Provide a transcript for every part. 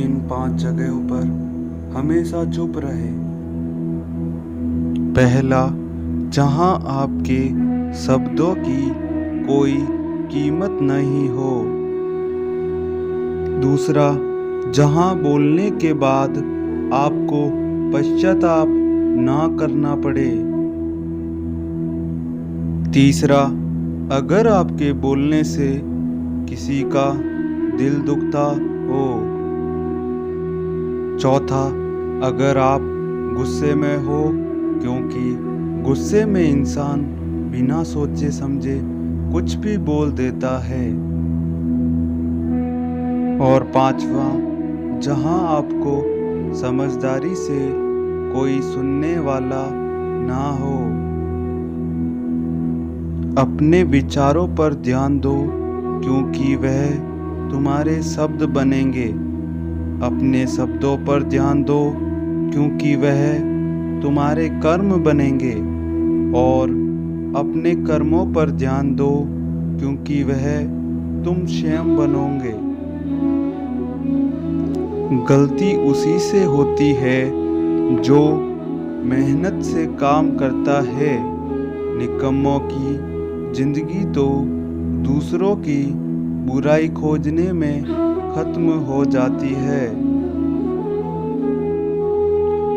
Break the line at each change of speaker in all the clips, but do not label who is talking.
इन 5 जगहों पर हमेशा चुप रहे। पहला, जहां आपके शब्दों की कोई कीमत नहीं हो। दूसरा, जहां बोलने के बाद आपको पश्चाताप ना करना पड़े। तीसरा, अगर आपके बोलने से किसी का दिल दुखता हो। चौथा, अगर आप गुस्से में हो, क्योंकि गुस्से में इंसान बिना सोचे समझे कुछ भी बोल देता है। और पांचवा, जहां आपको समझदारी से कोई सुनने वाला ना हो। अपने विचारों पर ध्यान दो, क्योंकि वह तुम्हारे शब्द बनेंगे। अपने शब्दों पर ध्यान दो, क्योंकि वह तुम्हारे कर्म बनेंगे। और अपने कर्मों पर ध्यान दो, क्योंकि वह तुम स्वयं बनोगे। गलती उसी से होती है जो मेहनत से काम करता है। निकम्मों की जिंदगी तो दूसरों की बुराई खोजने में खत्म हो जाती है।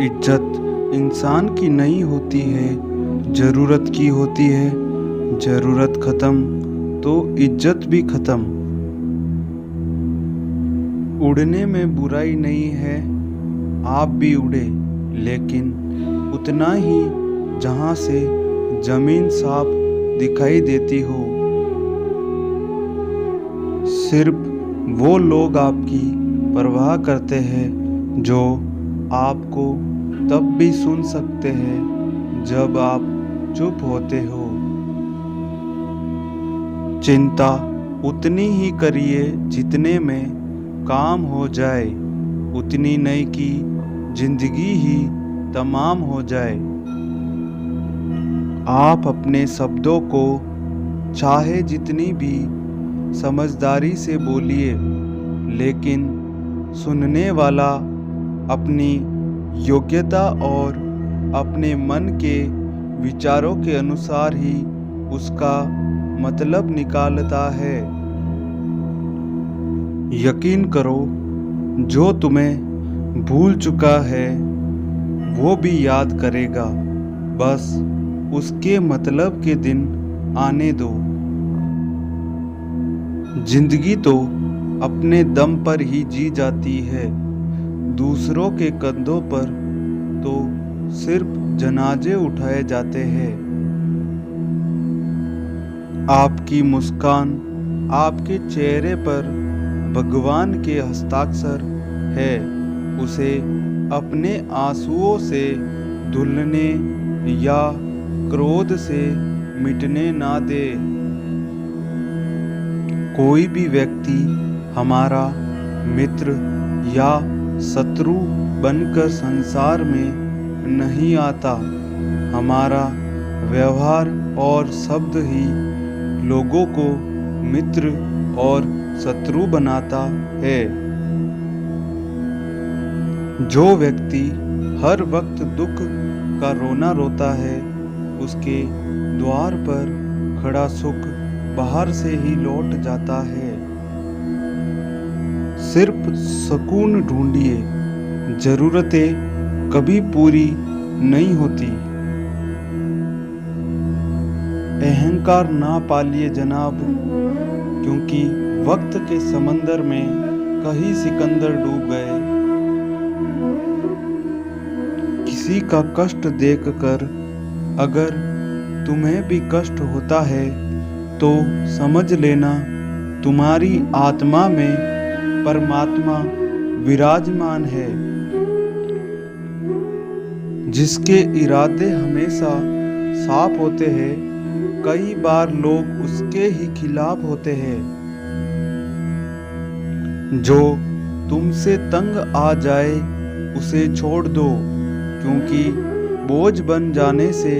इज्जत इंसान की नहीं होती है, जरूरत की होती है। जरूरत खत्म तो इज्जत भी खत्म। उड़ने में बुराई नहीं है, आप भी उड़े, लेकिन उतना ही जहां से जमीन साफ दिखाई देती हो। सिर्फ वो लोग आपकी परवाह करते हैं जो आपको तब भी सुन सकते हैं जब आप चुप होते हो। चिंता उतनी ही करिए जितने में काम हो जाए, उतनी नहीं कि जिंदगी ही तमाम हो जाए। आप अपने शब्दों को चाहे जितनी भी समझदारी से बोलिए, लेकिन सुनने वाला अपनी योग्यता और अपने मन के विचारों के अनुसार ही उसका मतलब निकालता है। यकीन करो, जो तुम्हें भूल चुका है वो भी याद करेगा। बस उसके मतलब के दिन आने दो। जिंदगी तो अपने दम पर ही जी जाती है। दूसरों के कंधों पर तो सिर्फ जनाजे उठाए जाते हैं। आपकी मुस्कान, आपके चेहरे पर भगवान के हस्ताक्षर है। उसे अपने आंसुओं से धुलने या क्रोध से मिटने ना दे। कोई भी व्यक्ति हमारा मित्र या शत्रु बनकर संसार में नहीं आता। हमारा व्यवहार और शब्द ही लोगों को मित्र और शत्रु बनाता है। जो व्यक्ति हर वक्त दुख का रोना रोता है, उसके द्वार पर खड़ा सुख बाहर से ही लौट जाता है। सिर्फ सुकून ढूंढिए, जरूरतें कभी पूरी नहीं होती। अहंकार ना पालिए जनाब, क्योंकि वक्त के समंदर में कई सिकंदर डूब गए। किसी का कष्ट देखकर अगर तुम्हें भी कष्ट होता है तो समझ लेना तुम्हारी आत्मा में परमात्मा विराजमान है, जिसके इरादे हमेशा साफ होते हैं। कई बार लोग उसके ही खिलाफ होते हैं। जो तुमसे तंग आ जाए उसे छोड़ दो, क्योंकि बोझ बन जाने से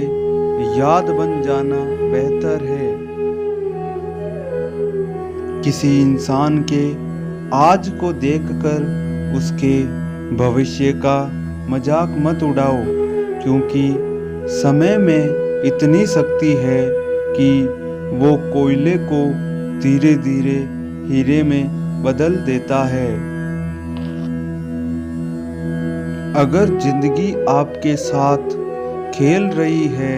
याद बन जाना बेहतर है। किसी इंसान के आज को देखकर उसके भविष्य का मजाक मत उड़ाओ, क्योंकि समय में इतनी शक्ति है कि वो कोयले को धीरे धीरे हीरे में बदल देता है। अगर जिंदगी आपके साथ खेल रही है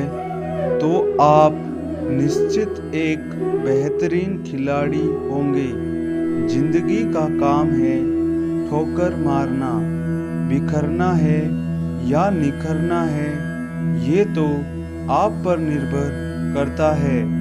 तो आप निश्चित एक बेहतरीन खिलाड़ी होंगे। जिंदगी का काम है ठोकर मारना, बिखरना है या निखरना है, ये तो आप पर निर्भर करता है।